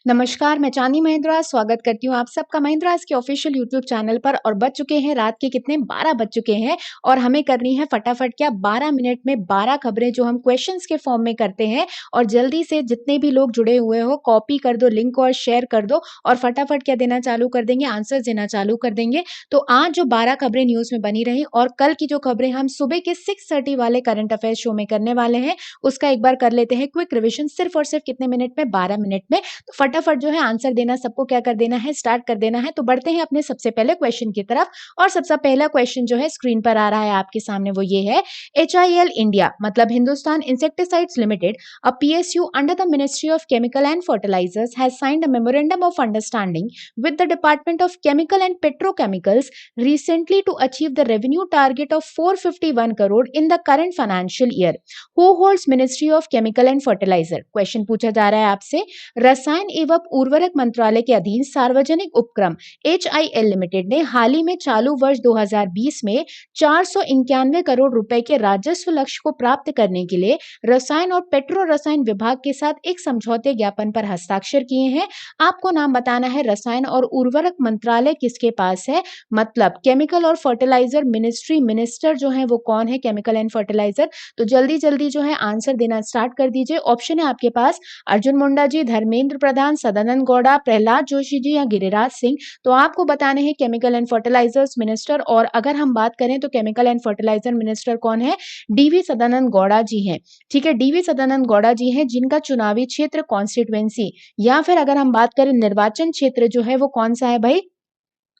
नमस्कार, मैं चांदी महिंद्रा स्वागत करती हूँ आप सबका महिंद्रास के ऑफिशियल यूट्यूब चैनल पर। और बज चुके हैं रात के कितने 12 बज चुके हैं और हमें करनी है फटाफट क्या 12 मिनट में 12 खबरें जो हम क्वेश्चंस के फॉर्म में करते हैं। और जल्दी से जितने भी लोग जुड़े हुए हो कॉपी कर दो लिंक और शेयर कर दो और फटाफट क्या देना चालू कर देंगे, आंसर देना चालू कर देंगे। तो आज जो 12 खबरें न्यूज में बनी रही और कल की जो खबरें हम सुबह के 6:30 वाले करंट अफेयर शो में करने वाले हैं उसका एक बार कर लेते हैं क्विक रिविजन, सिर्फ और सिर्फ कितने मिनट में, 12 मिनट में। तो फटाफट जो है आंसर देना सबको क्या कर देना है, स्टार्ट कर देना है। तो बढ़ते हैं अपने सबसे पहले क्वेश्चन की तरफ। और सबसे पहला क्वेश्चन जो है स्क्रीन पर आ रहा है आपके सामने, वो ये है HIL इंडिया मतलब Hindustan insecticides limited, a PSU under the ministry of chemical and fertilisers has signed a memorandum of understanding with the department of chemical and petrochemicals recently to achieve the revenue target of 451 crore in the current financial year. Who holds Ministry of Chemical and Fertilizer? Question पूछा जा रहा है आपसे। रसायन एवं उर्वरक मंत्रालय के अधीन सार्वजनिक उपक्रम HIL लिमिटेड ने हाल ही में चालू वर्ष 2020 में 491 करोड़ रुपए के राजस्व लक्ष्य को प्राप्त करने के लिए रसायन और पेट्रो रसायन विभाग के साथ एक समझौते ज्ञापन पर हस्ताक्षर किए हैं। आपको नाम बताना है रसायन और उर्वरक मंत्रालय किसके पास है, मतलब केमिकल और फर्टिलाइजर मिनिस्ट्री, मिनिस्टर जो है वो कौन है केमिकल एंड फर्टिलाइजर। तो जल्दी जल्दी जो है आंसर देना स्टार्ट कर दीजिए। ऑप्शन है आपके पास अर्जुन मुंडा जी, धर्मेंद्र प्रधान, सदानंद गौड़ा, प्रहलाद जोशी जी या गिरिराज सिंह। तो आपको बताने हैं केमिकल एंड फर्टिलाइजर्स मिनिस्टर। और अगर हम बात करें तो केमिकल एंड फर्टिलाइजर मिनिस्टर कौन है, DV सदानंद गौड़ा जी हैं। ठीक है, DV सदानंद गौड़ा जी हैं जिनका चुनावी क्षेत्र कॉन्स्टिट्युएंसी या फिर अगर हम बात करें निर्वाचन क्षेत्र जो है वो कौन सा है भाई,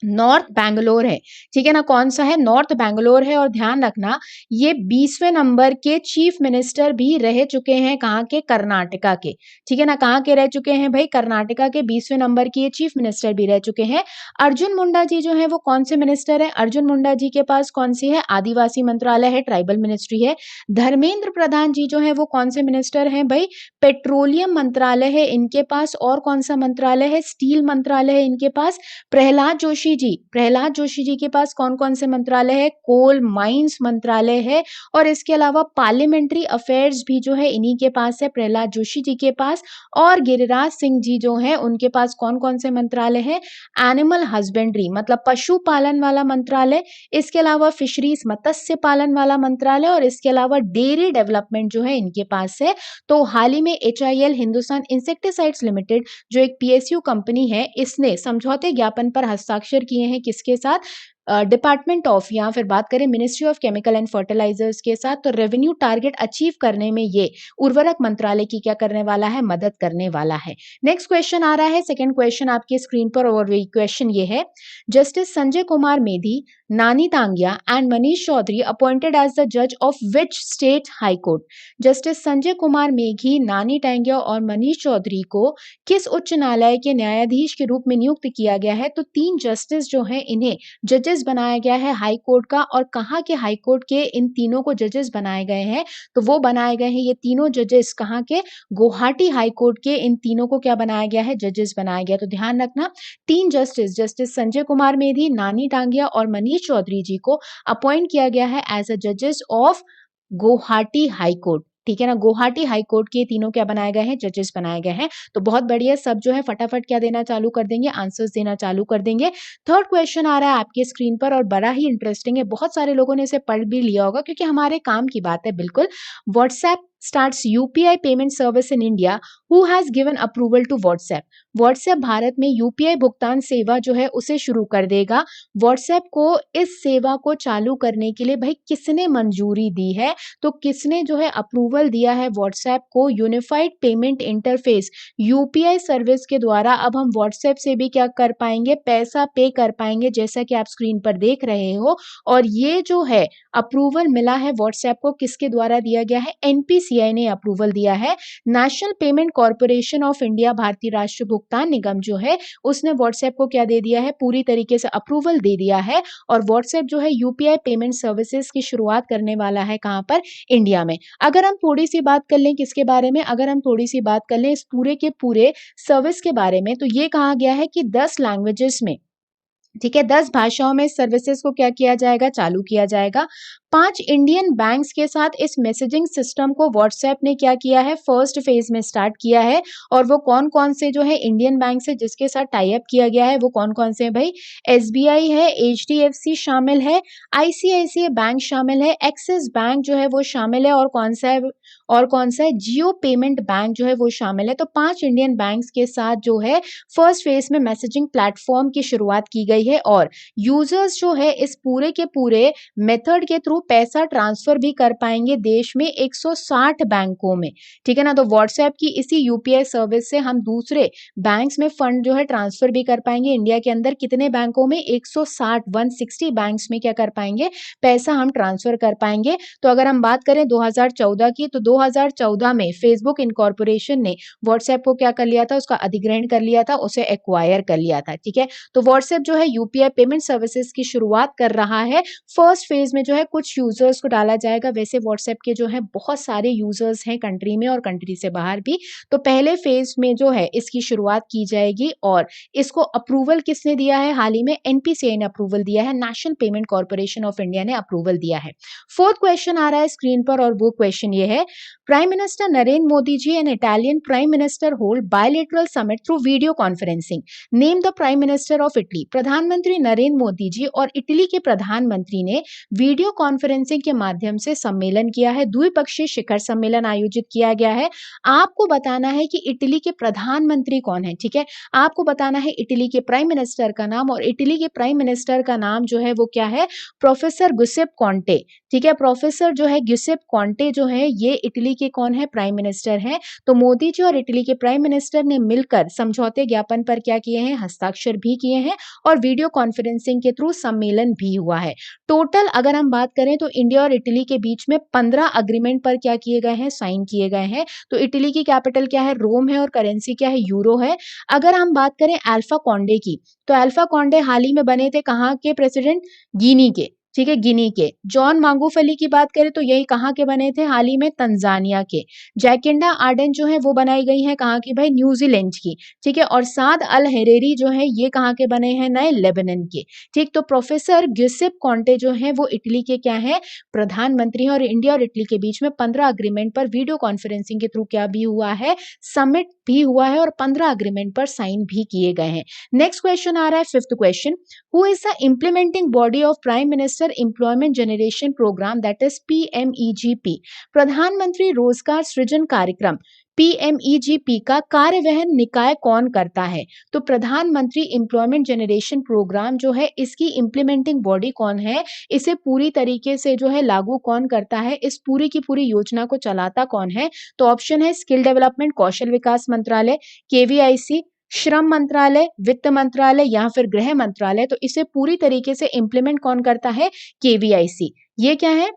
नॉर्थ बैंगलोर है। ठीक है ना, कौन सा है, नॉर्थ बैंगलोर है। और ध्यान रखना ये 20वें नंबर के चीफ मिनिस्टर भी रह चुके हैं, कहाँ के, कर्नाटका के। ठीक है ना, कहाँ के रह चुके हैं भाई, कर्नाटका के 20वें नंबर की ये चीफ मिनिस्टर भी रह चुके हैं। अर्जुन मुंडा जी जो है वो कौन से मिनिस्टर है, अर्जुन मुंडा जी के पास कौन सी है, आदिवासी मंत्रालय है, ट्राइबल मिनिस्ट्री है। धर्मेंद्र प्रधान जी जो है वो कौन से मिनिस्टर हैं भाई, पेट्रोलियम मंत्रालय है इनके पास। और कौन सा मंत्रालय है, स्टील मंत्रालय है इनके पास। प्रहलाद जोशी जी के पास कौन कौन से मंत्रालय है, कोल माइंस मंत्रालय है। और इसके अलावा पार्लियामेंट्री अफेयर्स भी जो है इन्हीं के पास है, प्रहलाद जोशी जी के पास। और गिरिराज सिंह जी जो है उनके पास कौन कौन से मंत्रालय है, एनिमल हस्बेंड्री मतलब पशुपालन वाला मंत्रालय, इसके अलावा फिशरीज मत्स्य पालन वाला मंत्रालय, और इसके अलावा डेयरी डेवलपमेंट जो है इनके पास है। तो हाल ही में HIL हिंदुस्तान इंसेक्टिसाइड्स लिमिटेड जो एक PSU कंपनी है, इसने समझौते ज्ञापन पर हस्ताक्षर किए हैं किसके साथ, डिपार्टमेंट ऑफ या फिर बात करें ministry of chemical and fertilisers के साथ। तो रेवेन्यू टारगेट अचीव करने में ये उर्वरक मंत्रालय की क्या करने वाला है, मदद करने वाला है। नेक्स्ट क्वेश्चन आ रहा है, सेकंड क्वेश्चन आपकी स्क्रीन पर। और वही क्वेश्चन ये है, जस्टिस संजय कुमार मेधी, नानी तांगिया and Manish Chaudhary appointed as the जज of which state high court. Justice Sanjay Kumar Meghi, नानी टांगिया और मनीष चौधरी को किस उच्च न्यायालय के न्यायाधीश के रूप में नियुक्त किया गया है। तो 3 जस्टिस जो हैं इन्हें जजेस बनाया गया है हाई कोर्ट का। और कहाँ के हाई कोर्ट के इन तीनों को जजेस बनाए गए हैं, तो वो बनाए गए हैं ये तीनों जजेस कहाँ के, गुवाहाटी हाई कोर्ट के। इन तीनों को क्या बनाया गया है, जजेस बनाया गया। तो ध्यान रखना 3 जस्टिस, जस्टिस संजय कुमार मेधी, नानी टांगिया और मनीष चौधरी जी को अपॉइंट किया गया है एज अ जजेस ऑफ गुवाहाटी हाई कोर्ट। ठीक है ना, गुवाहाटी हाई कोर्ट के तीनों क्या बनाए गए हैं, जजेस बनाए गए हैं। तो बहुत बढ़िया, सब जो है फटाफट क्या देना चालू कर देंगे, आंसर्स देना चालू कर देंगे। थर्ड क्वेश्चन आ रहा है आपके स्क्रीन पर और बड़ा ही इंटरेस्टिंग है, बहुत सारे लोगों ने इसे पढ़ भी लिया होगा क्योंकि हमारे काम की बात है बिल्कुल। WhatsApp starts UPI payment service in India. Who has given approval to WhatsApp? WhatsApp Bharat में UPI भुगतान सेवा जो है उसे शुरू कर देगा। WhatsApp को इस सेवा को चालू करने के लिए भाई किसने मंजूरी दी है, तो किसने जो है अप्रूवल दिया है WhatsApp को, unified payment interface UPI service के द्वारा अब हम WhatsApp से भी क्या कर पाएंगे, पैसा पे कर पाएंगे, जैसा कि आप स्क्रीन पर देख रहे हो। और ये जो है अप्रूवल मिला है WhatsApp को किसके द्वारा दिया गया है, NPCI ने अप्रूवल दिया है। National payment corporation of India, भारतीय राष्ट्रीय भुगतान निगम जो है उसने WhatsApp को क्या दे दिया है, पूरी तरीके से अप्रूवल दे दिया है। और WhatsApp जो है UPI पेमेंट सर्विसेज की शुरुआत करने वाला है कहां पर, इंडिया में। अगर हम थोड़ी सी बात कर लें किसके बारे में, अगर हम थोड़ी सी बात कर लें इस पूरे के पूरे सर्विस के बारे में, तो ये कहा गया है कि 10 लैंग्वेजेस में, ठीक है, 10 भाषाओं में सर्विसेज को क्या किया जाएगा, चालू किया जाएगा। 5 इंडियन बैंक्स के साथ इस मैसेजिंग सिस्टम को व्हाट्सएप ने क्या किया है, फर्स्ट फेज में स्टार्ट किया है। और वो कौन-कौन से जो है इंडियन बैंक से जिसके साथ टाई अप किया गया है, वो कौन-कौन से हैं भाई? एसबीआई है, एचडीएफसी शामिल है, आईसीआईसीआई बैंक शामिल है, एक्सिस बैंक जो है वो शामिल है, और कौन सा है? जियो पेमेंट बैंक जो है वो शामिल है। तो 5 इंडियन बैंक्स के साथ जो है फर्स्ट फेज में मैसेजिंग प्लेटफॉर्म की शुरुआत की गई है और यूजर्स जो है इस पूरे के पूरे मेथड के थ्रू पैसा ट्रांसफर भी कर पाएंगे देश में 160 बैंकों में। ठीक है ना? तो व्हाट्सएप की इसी यूपीआई सर्विस से हम दूसरे बैंक्स में फंड जो है ट्रांसफर भी कर पाएंगे। इंडिया के अंदर कितने बैंकों में? 160 बैंक्स में क्या कर पाएंगे? पैसा हम ट्रांसफर कर पाएंगे। तो अगर हम बात करें 2014 की, तो 2014 में फेसबुक इनकॉर्पोरेशन ने व्हाट्सएप को क्या कर लिया था? उसका अधिग्रहण कर लिया था, उसे एक्वायर कर लिया था। ठीक है? तो व्हाट्सएप जो है यूपीआई पेमेंट सर्विसेज की शुरुआत कर रहा है। फर्स्ट फेज में जो है कुछ यूजर्स को डाला जाएगा। वैसे व्हाट्सएप के जो है बहुत सारे यूजर्स हैं कंट्री में और कंट्री से बाहर भी। तो पहले फेज में जो है इसकी शुरुआत की जाएगी और इसको अप्रूवल किसने दिया है? हाल ही में एनपीसीआई ने अप्रूवल दिया है, national payment corporation of India ने अप्रूवल दिया है। फोर्थ क्वेश्चन आ रहा है स्क्रीन पर और वो क्वेश्चन ये है, prime minister Narendra Modi ji and Italian prime minister hold bilateral summit through video conferencing. Name the prime minister of Italy. प्रधानमंत्री नरेंद्र मोदी जी और इटली के प्रधानमंत्री ने वीडियो कॉन्फ्रेंसिंग के माध्यम से सम्मेलन किया है। द्विपक्षीय शिखर सम्मेलन आयोजित किया गया है। आपको बताना है कि इटली के प्रधानमंत्री कौन है। ठीक है? आपको बताना है इटली के प्राइम मिनिस्टर का नाम, और इटली के प्राइम मिनिस्टर का नाम जो है वो क्या है? Professor Giuseppe Conte. ठीक है? प्रोफेसर जो है गुसेप कॉन्टे जो है ये इटली के कौन है? प्राइम मिनिस्टर हैं। तो मोदी जी और इटली के प्राइम मिनिस्टर ने मिलकर समझौते ज्ञापन पर क्या किए हैं? हस्ताक्षर भी किए हैं और वीडियो कॉन्फ्रेंसिंग के थ्रू सम्मेलन भी हुआ है। टोटल अगर हम बात करें तो इंडिया और इटली के बीच में 15 अग्रीमेंट पर क्या किए गए हैं? साइन किए गए हैं। तो इटली की कैपिटल क्या है? रोम है और करेंसी क्या है? यूरो है। अगर हम बात करें अल्फा कॉन्डे की, तो अल्फा कॉन्डे हाल ही में बने थे कहाँ के प्रेसिडेंट? गिनी के। ठीक है? गिनी के। जॉन मागुफली की बात करें तो यही कहाँ के बने थे? हाल ही में तंजानिया के। जैकिंडा आर्डन जो है वो बनाई गई है कहाँ की भाई? न्यूजीलैंड की। ठीक है? और साद अल हेरेरी जो है ये कहाँ के बने हैं? नए लेबनान के। ठीक, तो प्रोफेसर ग्युसेप कॉन्टे जो है वो इटली के क्या है? प्रधानमंत्री हैं। और इंडिया और इटली के बीच में 15 अग्रीमेंट पर वीडियो कॉन्फ्रेंसिंग के थ्रू क्या भी हुआ है? समिट भी हुआ है और 15 अग्रीमेंट पर साइन भी किए गए हैं। नेक्स्ट क्वेश्चन आ रहा है fifth question, who is the implementing body of prime minister employment generation programme that is PMEGP. प्रधानमंत्री रोजगार सृजन कार्यक्रम पीएमईजीपी का कार्यवहन निकाय कौन करता है? तो प्रधानमंत्री एम्प्लॉयमेंट जनरेशन प्रोग्राम जो है इसकी इम्प्लीमेंटिंग बॉडी कौन है? इसे पूरी तरीके से जो है लागू कौन करता है? इस पूरी की पूरी योजना को चलाता कौन है? तो ऑप्शन है स्किल डेवलपमेंट कौशल विकास मंत्रालय, केवीआईसी, श्रम मंत्रालय, वित्त मंत्रालय या फिर गृह मंत्रालय। तो इसे पूरी तरीके से इम्प्लीमेंट कौन करता है? केवीआईसी। ये क्या है?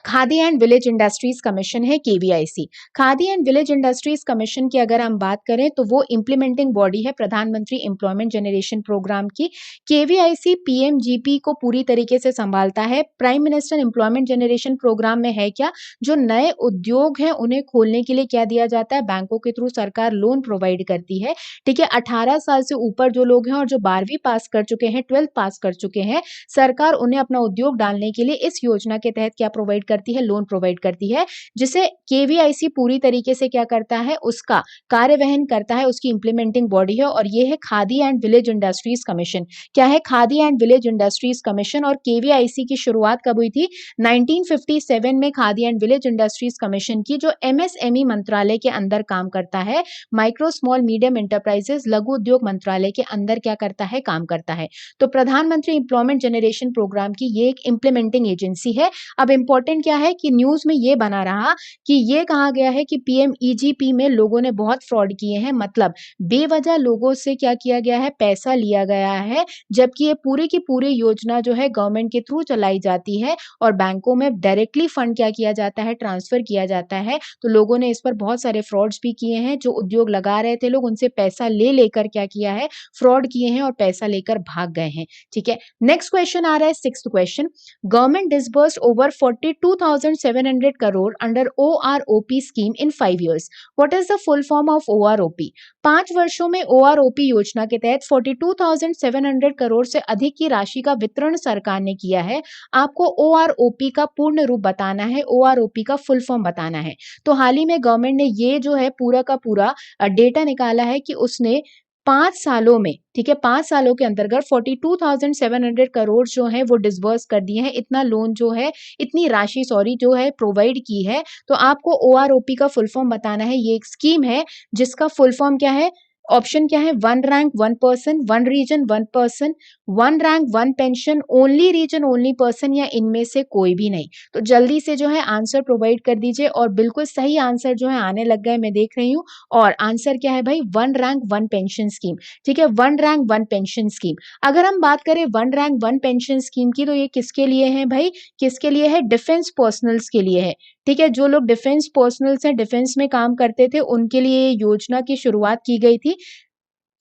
Khadi and village industries commission है KVIC. Khadi and village industries commission की अगर हम बात करें तो वो इम्प्लीमेंटिंग बॉडी है प्रधानमंत्री एम्प्लॉयमेंट जनरेशन प्रोग्राम की। केवीआईसी पीएमजीपी को पूरी तरीके से संभालता है। Prime minister employment generation program में है क्या? जो नए उद्योग हैं उन्हें खोलने के लिए क्या दिया जाता है? बैंकों के थ्रू सरकार लोन प्रोवाइड करती है। ठीक है? 18 साल से ऊपर जो लोग हैं और जो 12वीं पास कर चुके हैं, 12th पास कर चुके हैं, सरकार उन्हें अपना उद्योग डालने के लिए इस योजना के तहत क्या प्रोवाइड करती है? लोन प्रोवाइड करती है, जिसे केवीआईसी पूरी तरीके से क्या करता है? उसका कार्यवहन करता है, उसकी इंप्लीमेंटिंग बॉडी है। और ये है Khadi and village industries commission. क्या है? Khadi and village industries commission. और केवीआईसी की शुरुआत कब हुई थी? 1957 में khadi and village industries commission की, जो एमएसएमई मंत्रालय के अंदर काम करता है। माइक्रो स्मॉल मीडियम एंटरप्राइजेस लघु उद्योग मंत्रालय के अंदर क्या करता है? काम करता है। तो प्रधानमंत्री एम्प्लॉयमेंट जनरेशन प्रोग्राम की ये एक इंप्लीमेंटिंग एजेंसी है। अब इंपॉर्टेंट क्या है कि न्यूज में ये बना रहा कि ये कहा गया है कि पीएमईजीपी में लोगों ने बहुत फ्रॉड किए हैं, मतलब बेवजह लोगों से क्या किया गया है? पैसा लिया गया है, जबकि ये पूरी की पूरी योजना जो है गवर्नमेंट के थ्रू चलाई जाती है और बैंकों में डायरेक्टली फंड क्या किया जाता है? ट्रांसफर किया जाता है। तो लोगों ने इस पर बहुत सारे फ्रॉड्स भी किए हैं। जो उद्योग लगा रहे थे लोग, उनसे पैसा ले लेकर क्या किया है? फ्रॉड किए हैं और पैसा लेकर भाग गए हैं। ठीक है? नेक्स्ट क्वेश्चन आ रहा है sixth question, government disbursed over 42 42,700 crore under OROP scheme in 5 years. What is the full form of OROP? 5 वर्षों में OROP योजना के तहत 42,700 करोड़ से अधिक की राशि का वितरण सरकार ने किया है। आपको OROP का पूर्ण रूप बताना है, OROP का फुल फॉर्म बताना है। तो हाल ही में गवर्नमेंट ने ये जो है पूरा का पूरा डेटा निकाला है कि उसने 5 सालों में, ठीक है, 5 सालों के अंतर्गत 42,700 करोड़ जो है वो डिसबर्स कर दिए हैं। इतना लोन जो है, इतनी राशि सॉरी जो है प्रोवाइड की है। तो आपको OROP का फुल फॉर्म बताना है। ये एक स्कीम है जिसका फुल फॉर्म क्या है? ऑप्शन क्या है? 1 rank 1 person, 1 region 1 person, 1 rank 1 pension, only region only person, या इनमें से कोई भी नहीं। तो जल्दी से जो है आंसर प्रोवाइड कर दीजिए। और बिल्कुल सही आंसर जो है आने लग गए, मैं देख रही हूँ। और आंसर क्या है भाई? 1 रैंक 1 पेंशन स्कीम, ठीक है, 1 रैंक 1 पेंशन स्कीम। अगर हम बात करें 1 रैंक 1 पेंशन स्कीम की, तो ये किसके लिए है भाई? किसके लिए है? डिफेंस पर्सनल्स के लिए है, ठीक है। जो लोग डिफेंस पर्सनल्स हैं, डिफेंस में काम करते थे, उनके लिए ये योजना की शुरुआत की गई थी।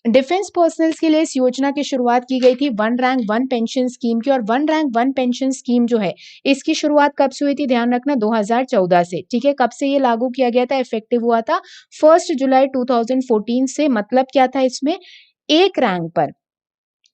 डिफेंस पर्सनल्स के लिए इस योजना की शुरुआत की गई थी 1 रैंक 1 पेंशन स्कीम की। और 1 रैंक 1 पेंशन स्कीम जो है, इसकी शुरुआत कब से हुई थी? ध्यान रखना, 2014 से, ठीक है। कब से ये लागू किया गया था, इफेक्टिव हुआ था 1 जुलाई 2014 से। मतलब क्या था इसमें? एक रैंक पर,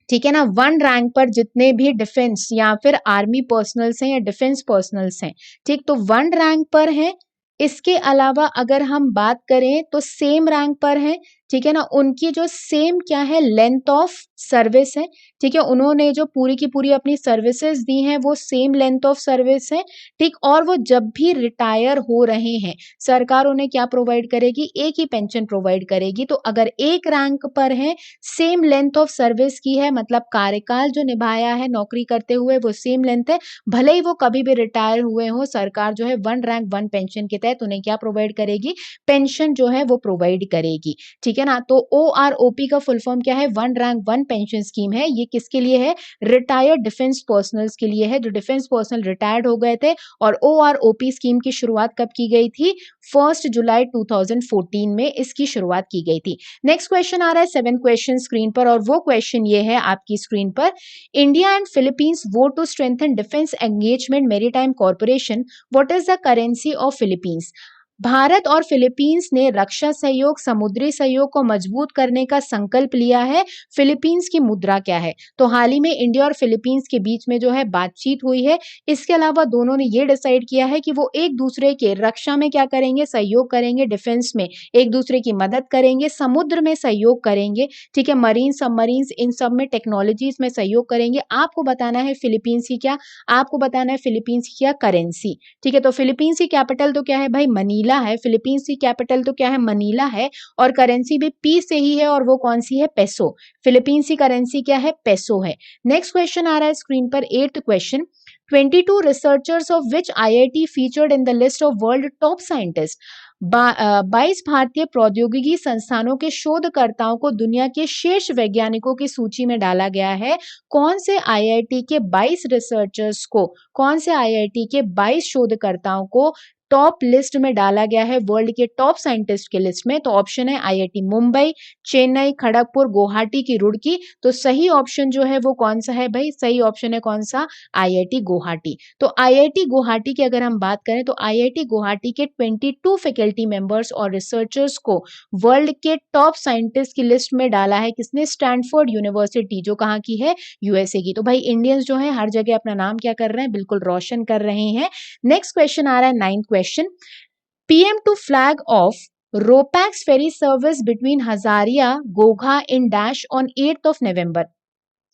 ठीक है ना, 1 रैंक पर जितने भी डिफेंस या फिर आर्मी पर्सनल्स हैं या डिफेंस पर्सनल्स हैं, ठीक, तो 1 रैंक पर है। इसके अलावा अगर हम बात करें तो सेम रैंक पर है, ठीक है ना, उनकी जो सेम क्या है? लेंथ ऑफ सर्विस है, ठीक है। उन्होंने जो पूरी की पूरी अपनी सर्विसेज दी हैं वो सेम लेंथ ऑफ सर्विस है, ठीक। और वो जब भी रिटायर हो रहे हैं, सरकार उन्हें क्या प्रोवाइड करेगी? एक ही पेंशन प्रोवाइड करेगी। तो अगर एक रैंक पर है, सेम लेंथ ऑफ सर्विस की है, मतलब कार्यकाल जो निभाया है नौकरी करते हुए वो सेम लेंथ है, भले ही वो कभी भी रिटायर हुए हो, सरकार जो है 1 रैंक 1 पेंशन के तहत उन्हें क्या प्रोवाइड करेगी? पेंशन जो है वो प्रोवाइड करेगी, ठीक है ना। तो OROP का फुल फॉर्म क्या है? 1 रैंक 1 पेंशन स्कीम है। ये किसके लिए है? रिटायर्ड डिफेंस पर्सनल्स के लिए है, जो डिफेंस पर्सनल रिटायर्ड हो गए थे। और OROP स्कीम की शुरुआत कब की गई थी? 1 जुलाई 2014 में इसकी शुरुआत की गई थी। नेक्स्ट क्वेश्चन आ रहा है 7 क्वेश्चन स्क्रीन पर, और वो क्वेश्चन ये है आपकी स्क्रीन पर। India and Philippines vote to strengthen defence engagement maritime corporation, what is the currency of Philippines? Bharat और फिलीपींस ने रक्षा सहयोग, समुद्री सहयोग को मजबूत करने का संकल्प लिया है। फिलीपींस की मुद्रा क्या है? तो हाल ही में इंडिया और फिलीपींस के बीच में जो है बातचीत हुई है। इसके अलावा दोनों ने ये डिसाइड किया है कि वो एक दूसरे के रक्षा में क्या करेंगे? सहयोग करेंगे, डिफेंस में एक दूसरे की मदद करेंगे, समुद्र में सहयोग करेंगे, ठीक है, मरीन सबमरीन्स इन सब में टेक्नोलॉजीज में सहयोग करेंगे। आपको बताना है फिलीपींस की क्या? आपको बताना है फिलीपींस की क्या? करेंसी, ठीक है। तो फिलीपींस की कैपिटल तो क्या है भाई? मनीला है। फिलीपींस की कैपिटल तो क्या है? मनीला है। और करेंसी भी पी से ही है, और वो कौन सी है? पेसो। फिलीपींस की करेंसी क्या है? पेसो है। नेक्स्ट क्वेश्चन आ रहा है स्क्रीन पर, 8th question. 22 researchers of which IIT featured in the list of world top scientist. 22 भारतीय प्रौद्योगिकी संस्थानों के शोधकर्ताओं को दुनिया के शीर्ष वैज्ञानिकों की सूची में डाला गया है। कौन से IIT के 22 रिसर्चर्स को, कौन से IIT के 22 शोधकर्ताओं को टॉप लिस्ट में डाला गया है, वर्ल्ड के टॉप साइंटिस्ट के लिस्ट में? तो ऑप्शन है IIT मुंबई, चेन्नई, खड़गपुर, गुवाहाटी की रुड़की। तो सही ऑप्शन जो है वो कौन सा है भाई? सही ऑप्शन है कौन सा? IIT गुवाहाटी। तो IIT गुवाहाटी की अगर हम बात करें तो IIT गुवाहाटी के 22 फैकल्टी मेंबर्स और रिसर्चर्स को वर्ल्ड के टॉप साइंटिस्ट की लिस्ट में डाला है किसने? स्टैनफोर्ड यूनिवर्सिटी, जो कहाँ की है? USA की। तो भाई इंडियंस जो है हर जगह अपना नाम क्या कर रहे हैं? बिल्कुल रोशन कर रहे हैं। नेक्स्ट क्वेश्चन आ रहा है 9th question. PM to flag off Ropax ferry service between Hazaria, Gogha in Dash on 8th of November.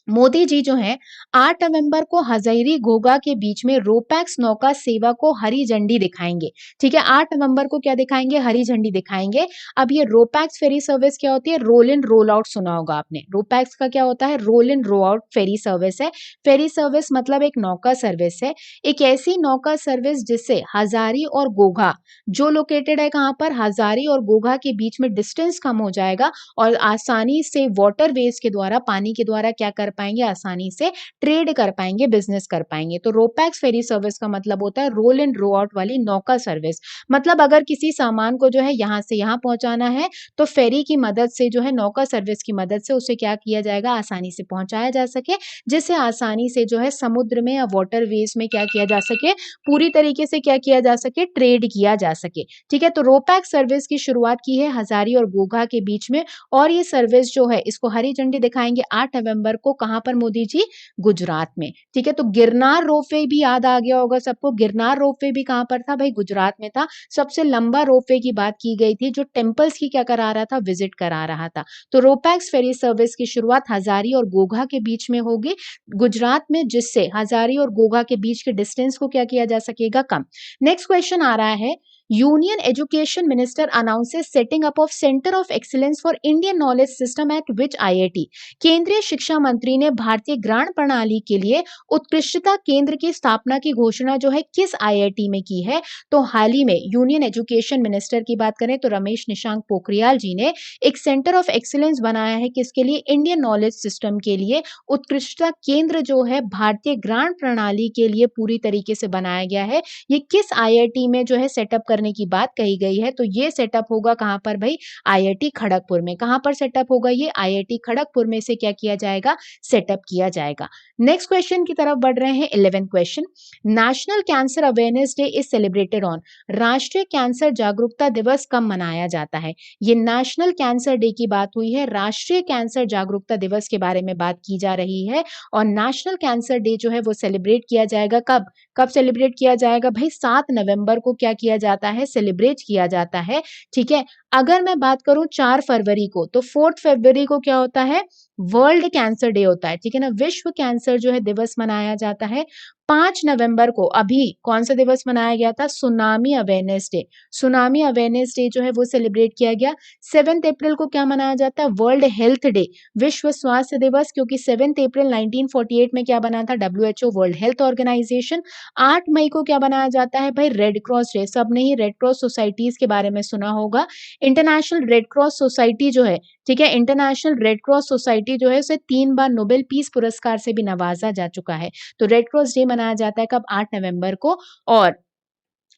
Modi ji जो हैं 8 नवंबर को हजारी घोघा के बीच में रोपैक्स नौका सेवा को हरी झंडी दिखाएंगे, ठीक है। 8 नवंबर को क्या दिखाएंगे? हरी झंडी दिखाएंगे। अब ये रोपैक्स फेरी सर्विस क्या होती है? रोल इन रोल आउट सुना होगा आपने। रोपैक्स का क्या होता है? Roll in roll out ferry service है। फेरी सर्विस मतलब एक नौका सर्विस है, एक ऐसी नौका सर्विस जिससे हजारी और घोघा, जो लोकेटेड है कहाँ पर? हजारी और घोघा के बीच में डिस्टेंस कम हो जाएगा और आसानी से वाटरवेज के द्वारा, पानी के द्वारा क्या कर पाएंगे, आसानी से ट्रेड कर पाएंगे, बिजनेस कर पाएंगे। तो रोपैक्स फेरी सर्विस का मतलब होता है रोल इन रो आउट वाली नौका सर्विस। मतलब अगर किसी सामान को जो है यहाँ से यहाँ पहुंचाना है तो फेरी की मदद से जो है, नौका सर्विस की मदद से उसे क्या किया जाएगा, आसानी से पहुंचाया जा सके, जिससे आसानी से जो है समुद्र में या वाटरवेज में क्या किया जा सके, पूरी तरीके से क्या किया जा सके, ट्रेड किया जा सके। ठीक है, तो रोपैक्स सर्विस की शुरुआत की है हजारी और घोघा के बीच में, और ये सर्विस जो है इसको हरी झंडी दिखाएंगे 8 नवंबर को। कहां पर मोदी जी? गुजरात में। ठीक है, तो गिरनार रोपवे भी याद आ गया होगा सबको। गिरनार रोपवे भी कहां पर था भाई? गुजरात में था। सबसे लंबा रोपवे की बात की गई थी जो टेम्पल्स की क्या करा रहा था, विजिट करा रहा था। तो रोपैक्स फेरी सर्विस की शुरुआत हजारी और घोघा के बीच में होगी गुजरात में, जिससे हजारी और घोघा के बीच के डिस्टेंस को क्या किया जा सकेगा, कम। नेक्स्ट क्वेश्चन आ रहा है, union education minister announces setting up of centre of excellence for Indian knowledge system eight which IIT. केंद्रीय शिक्षा मंत्री ने भारतीय ज्ञान प्रणाली के लिए उत्कृष्टता केंद्र की स्थापना की घोषणा जो है किस आईआईटी में की है? तो हाल ही में यूनियन एजुकेशन मिनिस्टर की बात करें तो रमेश निशांक पोखरियाल जी ने एक सेंटर ऑफ एक्सीलेंस बनाया है, किसके लिए? इंडियन नॉलेज सिस्टम के लिए। उत्कृष्टता केंद्र जो है भारतीय ज्ञान प्रणाली के लिए पूरी तरीके से बनाया गया है। ये किस आईआईटी में जो है सेटअप करने की बात कही गई है? तो ये सेटअप होगा कहां पर भाई? आईआईटी खड़गपुर में। कहां पर सेटअप होगा ये? आईआईटी खड़गपुर में से क्या किया जाएगा, सेटअप किया जाएगा। नेक्स्ट क्वेश्चन की तरफ बढ़ रहे हैं, 11th question. National cancer awareness day is celebrated on. राष्ट्रीय कैंसर जागरूकता दिवस कब मनाया जाता है? ये नेशनल कैंसर डे की बात हुई है, राष्ट्रीय कैंसर जागरूकता दिवस के बारे में बात की जा रही है। और नेशनल कैंसर डे जो है वो सेलिब्रेट किया जाएगा कब? कब सेलिब्रेट किया जाएगा भाई? 7 नवंबर को क्या किया जाता है, सेलिब्रेट किया जाता है। ठीक है, अगर मैं बात करूं 4 फरवरी को, तो 4 फरवरी को क्या होता है? वर्ल्ड कैंसर डे होता है। ठीक है ना, विश्व कैंसर जो है दिवस मनाया जाता है। 5 नवंबर को अभी कौन सा दिवस मनाया गया था? Tsunami awareness day. Tsunami awareness day जो है वो सेलिब्रेट किया गया। 7 अप्रैल को क्या मनाया जाता है? वर्ल्ड हेल्थ डे, विश्व स्वास्थ्य दिवस, क्योंकि 7 अप्रैल 1948 में क्या बना था? WHO, World Health Organization. 8 मई को क्या बनाया जाता है भाई? Red cross day. सबने ही रेड क्रॉस सोसाइटीज के बारे में सुना होगा। इंटरनेशनल रेड क्रॉस सोसाइटी जो है, ठीक है, इंटरनेशनल रेड क्रॉस सोसाइटी जो है उसे 3 बार नोबेल पीस पुरस्कार से भी नवाजा जा चुका है। तो रेड क्रॉस डे मनाया जाता है कब? 8 नवंबर को। और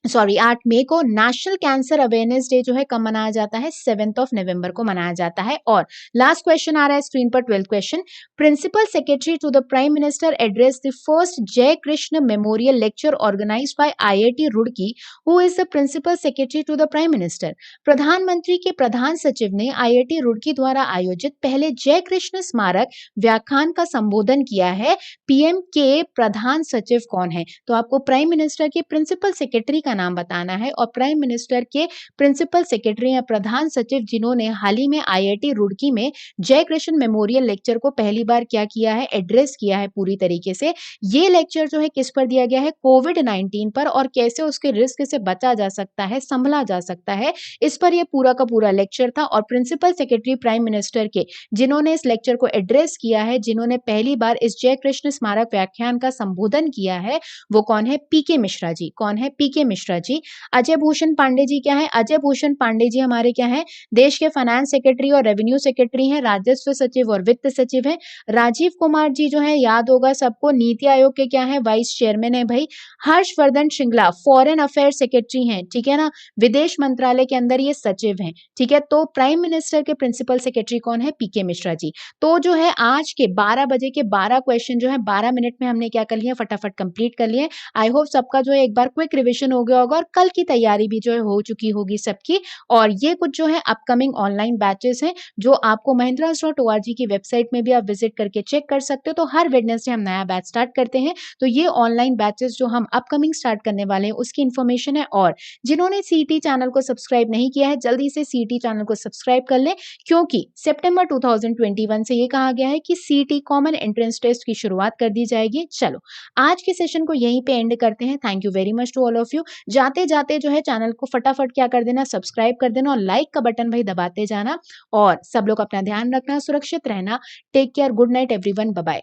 8 मई को। नेशनल कैंसर अवेयरनेस डे जो है कब मनाया जाता है? 7 नवंबर को मनाया जाता है। और लास्ट क्वेश्चन आ रहा है स्क्रीन पर, 12th question. Principal secretary to the prime minister address the first Jai Krishna memorial lecture organised by IIT Roorkee, who is the principal secretary to the prime minister. प्रधानमंत्री के प्रधान सचिव ने आईआईटी रुड़की द्वारा आयोजित पहले जय कृष्ण स्मारक व्याख्यान का संबोधन किया है। पीएम के प्रधान सचिव कौन है? तो आपको प्राइम मिनिस्टर के प्रिंसिपल सेक्रेटरी का नाम बताना है। और प्राइम मिनिस्टर के प्रिंसिपल सेक्रेटरी या प्रधान सचिव जिन्होंने हाल ही में आईआईटी रुड़की में जय कृष्ण मेमोरियल लेक्चर को पहली बार क्या किया है, एड्रेस किया है पूरी तरीके से। ये लेक्चर जो है किस पर दिया गया है? कोविड-19 पर, और कैसे उसके रिस्क से बचा जा सकता है, संभला जा सकता है, इस पर यह पूरा का पूरा लेक्चर था। और प्रिंसिपल सेक्रेटरी प्राइम मिनिस्टर के जिन्होंने इस लेक्चर को एड्रेस किया है, जिन्होंने पहली बार इस जय कृष्ण स्मारक व्याख्यान का संबोधन किया है, वो कौन है? पीके मिश्रा जी। कौन है? पीके मिश्रा जी। अजय भूषण पांडे जी क्या है? अजय भूषण पांडे जी हमारे क्या है? देश के फाइनेंस सेक्रेटरी और रेवेन्यू सेक्रेटरी हैं, राजस्व सचिव और वित्त सचिव हैं। राजीव कुमार जी जो है, याद होगा सबको, नीति आयोग के क्या है? वाइस चेयरमैन है भाई। Harshvardhan Shringla foreign affair secretary हैं, ठीक है ना, विदेश मंत्रालय के अंदर ये सचिव हैं। ठीक है, तो प्राइम मिनिस्टर के प्रिंसिपल सेक्रेटरी कौन है? पीके मिश्रा जी। तो जो है आज के 12 बजे के 12 क्वेश्चन जो है 12 मिनट में हमने क्या कर लिया, फटाफट कंप्लीट कर लिए। आई होप सबका जो है एक बार क्विक रिवीजन हो गया होगा, और कल की तैयारी भी जो है हो चुकी होगी सबकी। और ये कुछ जो है अपकमिंग ऑनलाइन बैचेस हैं जो आपको mahindras.org की वेबसाइट में भी आप विजिट करके चेक कर सकते हो। तो हर वेडनेसडे हम नया बैच स्टार्ट करते हैं। तो ये ऑनलाइन बैचेस जो हम अपकमिंग स्टार्ट करने वाले हैं उसकी इन्फॉर्मेशन है। और जिन्होंने सीटी चैनल को सब्सक्राइब नहीं किया है, जल्दी से सीटी चैनल को सब्सक्राइब कर लें, क्योंकि सितंबर 2021 से ये कहा गया है कि सीटी कॉमन एंट्रेंस टेस्ट की शुरुआत कर दी जाएगी। चलो आज के सेशन को यहीं पे एंड करते हैं। Thank you very much to all of you. जाते जाते जो है चैनल को फटाफट क्या कर देना, सब्सक्राइब कर देना, और लाइक का बटन भाई दबाते जाना। और सब लोग अपना ध्यान रखना, सुरक्षित रहना। Take care, good night everyone, bye bye.